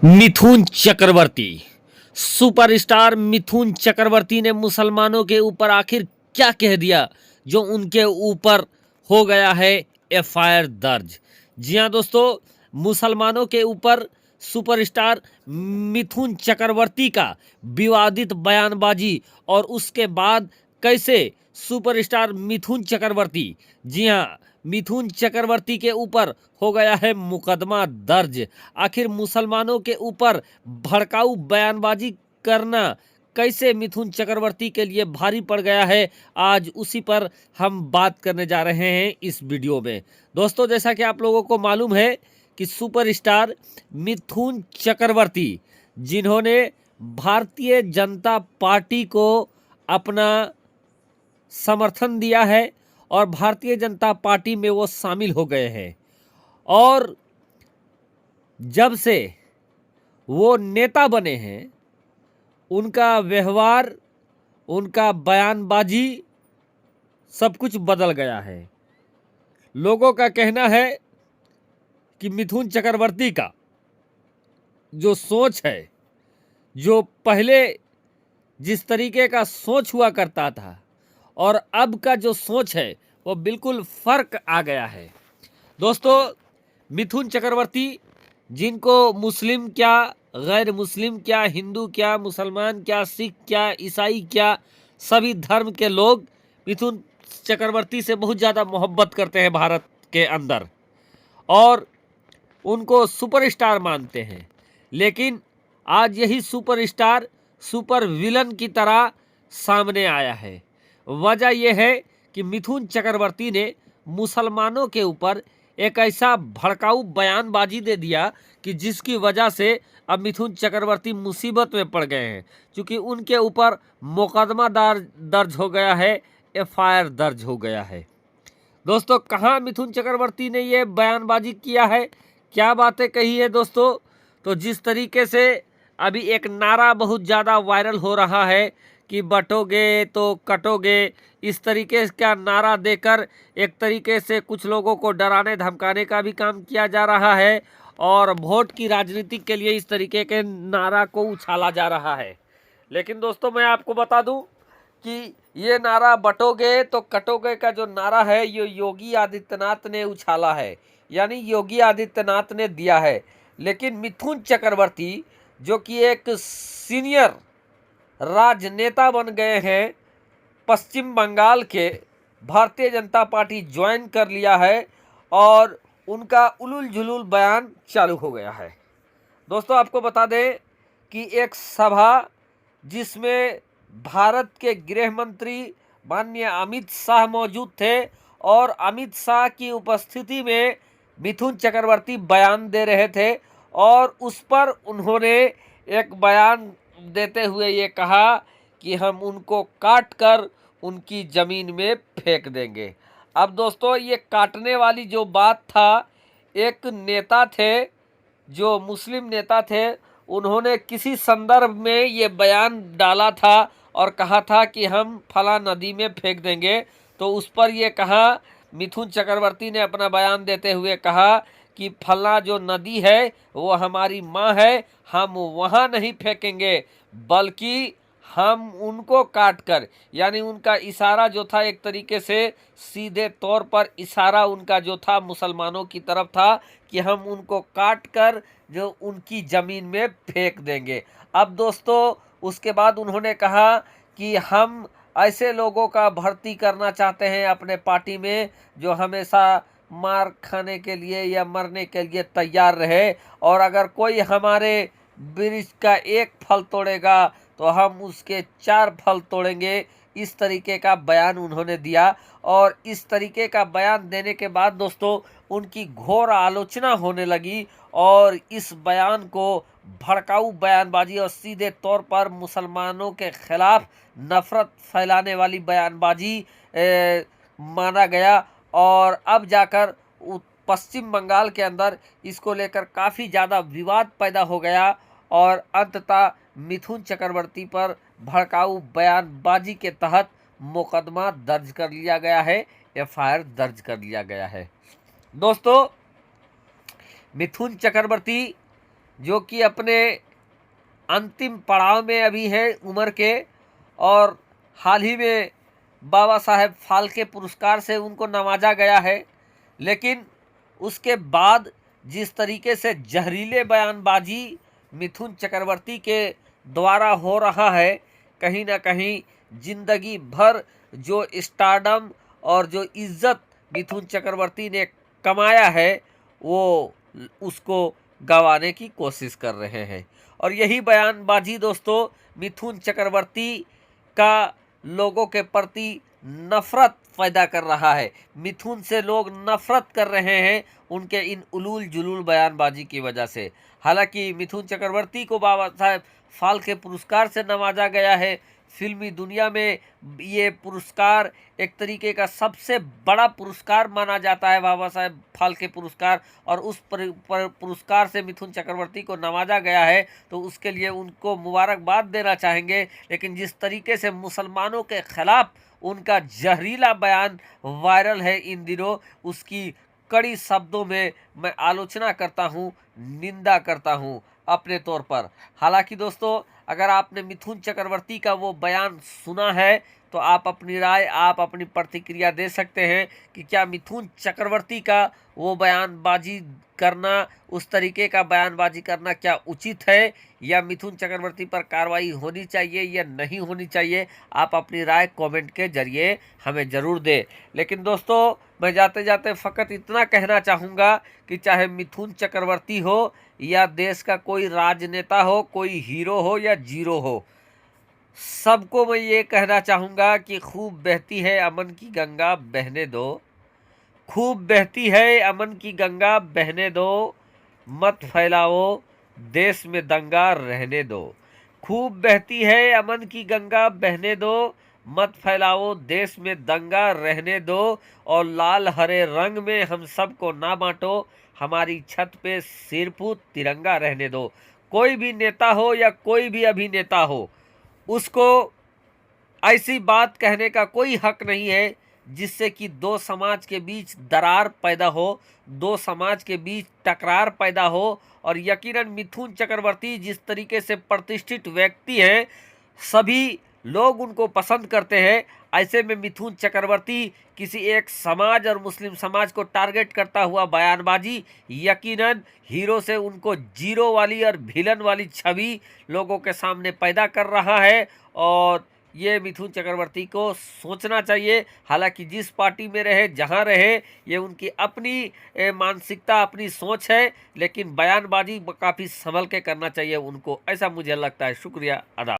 Mithun Chakraborty, superstar Mithun Chakraborty ने मुसलमानों के ऊपर आखिर क्या कह दिया जो उनके ऊपर हो गया है एफआईआर दर्ज। जी हां दोस्तों, मुसलमानों के ऊपर सुपरस्टार मिथुन चक्रवर्ती का विवादित बयानबाजी और उसके बाद कैसे सुपरस्टार मिथुन चक्रवर्ती, जी हां, मिथुन चक्रवर्ती के ऊपर हो गया है मुकदमा दर्ज। आखिर मुसलमानों के ऊपर भड़काऊ बयानबाजी करना कैसे मिथुन चक्रवर्ती के लिए भारी पड़ गया है, आज उसी पर हम बात करने जा रहे हैं इस वीडियो में। दोस्तों, जैसा कि आप लोगों को मालूम है कि सुपरस्टार मिथुन चक्रवर्ती, जिन्होंने भारतीय जनता पार्टी को अपना समर्थन दिया है और भारतीय जनता पार्टी में वो शामिल हो गए हैं, और जब से वो नेता बने हैं उनका व्यवहार, उनका बयानबाजी सब कुछ बदल गया है। लोगों का कहना है कि मिथुन चक्रवर्ती का जो सोच है, जो पहले जिस तरीके का सोच हुआ करता था और अब का जो सोच है वो बिल्कुल फर्क आ गया है। दोस्तों, मिथुन चक्रवर्ती, जिनको मुस्लिम क्या, गैर मुस्लिम क्या, हिंदू क्या, मुसलमान क्या, सिख क्या, ईसाई क्या, सभी धर्म के लोग मिथुन चक्रवर्ती से बहुत ज़्यादा मोहब्बत करते हैं भारत के अंदर और उनको सुपरस्टार मानते हैं। लेकिन आज यही सुपरस्टार सुपर विलन की तरह सामने आया है। वजह यह है कि मिथुन चक्रवर्ती ने मुसलमानों के ऊपर एक ऐसा भड़काऊ बयानबाजी दे दिया कि जिसकी वजह से अब मिथुन चक्रवर्ती मुसीबत में पड़ गए हैं, क्योंकि उनके ऊपर मुकदमा दर्ज हो गया है, एफआईआर दर्ज हो गया है। दोस्तों, कहाँ मिथुन चक्रवर्ती ने ये बयानबाजी किया है, क्या बातें कही है दोस्तों? तो जिस तरीके से अभी एक नारा बहुत ज़्यादा वायरल हो रहा है कि बटोगे तो कटोगे, इस तरीके का नारा देकर एक तरीके से कुछ लोगों को डराने धमकाने का भी काम किया जा रहा है और वोट की राजनीति के लिए इस तरीके के नारा को उछाला जा रहा है। लेकिन दोस्तों, मैं आपको बता दूं कि ये नारा बटोगे तो कटोगे का जो नारा है ये योगी आदित्यनाथ ने उछाला है, यानी योगी आदित्यनाथ ने दिया है। लेकिन मिथुन चक्रवर्ती, जो कि एक सीनियर राजनेता बन गए हैं, पश्चिम बंगाल के, भारतीय जनता पार्टी ज्वाइन कर लिया है और उनका उलूल जुलूल बयान चालू हो गया है। दोस्तों, आपको बता दें कि एक सभा जिसमें भारत के गृह मंत्री माननीय अमित शाह मौजूद थे और अमित शाह की उपस्थिति में मिथुन चक्रवर्ती बयान दे रहे थे और उस पर उन्होंने एक बयान देते हुए ये कहा कि हम उनको काट कर उनकी ज़मीन में फेंक देंगे। अब दोस्तों, ये काटने वाली जो बात था, एक नेता थे जो मुस्लिम नेता थे, उन्होंने किसी संदर्भ में ये बयान डाला था और कहा था कि हम फला नदी में फेंक देंगे। तो उस पर ये कहा, मिथुन चक्रवर्ती ने अपना बयान देते हुए कहा कि फला जो नदी है वो हमारी माँ है, हम वहाँ नहीं फेंकेंगे बल्कि हम उनको काट कर, यानी उनका इशारा जो था एक तरीके से सीधे तौर पर इशारा उनका जो था मुसलमानों की तरफ था कि हम उनको काट कर जो उनकी ज़मीन में फेंक देंगे। अब दोस्तों, उसके बाद उन्होंने कहा कि हम ऐसे लोगों का भर्ती करना चाहते हैं अपने पार्टी में जो हमेशा मार खाने के लिए या मरने के लिए तैयार रहे, और अगर कोई हमारे वृक्ष का एक फल तोड़ेगा तो हम उसके 4 फल तोड़ेंगे। इस तरीके का बयान उन्होंने दिया और इस तरीके का बयान देने के बाद दोस्तों उनकी घोर आलोचना होने लगी और इस बयान को भड़काऊ बयानबाजी और सीधे तौर पर मुसलमानों के खिलाफ नफरत फैलाने वाली बयानबाजी माना गया। और अब जाकर पश्चिम बंगाल के अंदर इसको लेकर काफ़ी ज़्यादा विवाद पैदा हो गया और अंततः मिथुन चक्रवर्ती पर भड़काऊ बयानबाजी के तहत मुकदमा दर्ज कर लिया गया है, एफआईआर दर्ज कर लिया गया है। दोस्तों, मिथुन चक्रवर्ती जो कि अपने अंतिम पड़ाव में अभी हैं उम्र के, और हाल ही में बाबा साहेब फाल्के पुरस्कार से उनको नवाजा गया है। लेकिन उसके बाद जिस तरीके से जहरीले बयानबाजी मिथुन चक्रवर्ती के द्वारा हो रहा है, कहीं ना कहीं जिंदगी भर जो स्टारडम और जो इज्जत मिथुन चक्रवर्ती ने कमाया है वो उसको गंवाने की कोशिश कर रहे हैं। और यही बयानबाजी दोस्तों मिथुन चक्रवर्ती का लोगों के प्रति नफरत पैदा कर रहा है। मिथुन से लोग नफरत कर रहे हैं उनके इन उलूल जुलूल बयानबाजी की वजह से। हालांकि मिथुन चक्रवर्ती को बाबा साहेब फाल्के पुरस्कार से नवाजा गया है। फिल्मी दुनिया में ये पुरस्कार एक तरीके का सबसे बड़ा पुरस्कार माना जाता है, बाबा साहेब फाल्के पुरस्कार, और उस पुरस्कार से मिथुन चक्रवर्ती को नवाजा गया है तो उसके लिए उनको मुबारकबाद देना चाहेंगे। लेकिन जिस तरीके से मुसलमानों के खिलाफ उनका जहरीला बयान वायरल है इन दिनों, उसकी कड़ी शब्दों में मैं आलोचना करता हूं, निंदा करता हूं अपने तौर पर। हालांकि दोस्तों अगर आपने मिथुन चक्रवर्ती का वो बयान सुना है तो आप अपनी राय, आप अपनी प्रतिक्रिया दे सकते हैं कि क्या मिथुन चक्रवर्ती का वो बयानबाजी करना, उस तरीके का बयानबाजी करना क्या उचित है, या मिथुन चक्रवर्ती पर कार्रवाई होनी चाहिए या नहीं होनी चाहिए। आप अपनी राय कमेंट के जरिए हमें ज़रूर दें। लेकिन दोस्तों मैं जाते जाते फ़कत इतना कहना चाहूँगा कि चाहे मिथुन चक्रवर्ती हो या देश का कोई राजनेता हो, कोई हीरो हो या जीरो हो, सबको मैं ये कहना चाहूँगा कि खूब बहती है अमन की गंगा बहने दो, खूब बहती है अमन की गंगा बहने दो, मत फैलाओ देश में दंगा रहने दो। खूब बहती है अमन की गंगा बहने दो, मत फैलाओ देश में दंगा रहने दो, और लाल हरे रंग में हम सबको ना बांटो, हमारी छत पे सिरफूट तिरंगा रहने दो। कोई भी नेता हो या कोई भी अभिनेता हो, उसको ऐसी बात कहने का कोई हक नहीं है जिससे कि दो समाज के बीच दरार पैदा हो, दो समाज के बीच टकरार पैदा हो। और यकीनन मिथुन चक्रवर्ती जिस तरीके से प्रतिष्ठित व्यक्ति हैं, सभी लोग उनको पसंद करते हैं। ऐसे में मिथुन चक्रवर्ती किसी एक समाज और मुस्लिम समाज को टारगेट करता हुआ बयानबाजी यकीनन हीरो से उनको जीरो वाली और विलन वाली छवि लोगों के सामने पैदा कर रहा है। और ये मिथुन चक्रवर्ती को सोचना चाहिए। हालांकि जिस पार्टी में रहे, जहां रहे, ये उनकी अपनी मानसिकता, अपनी सोच है, लेकिन बयानबाजी काफ़ी संभल के करना चाहिए उनको, ऐसा मुझे लगता है। शुक्रिया, आदाब।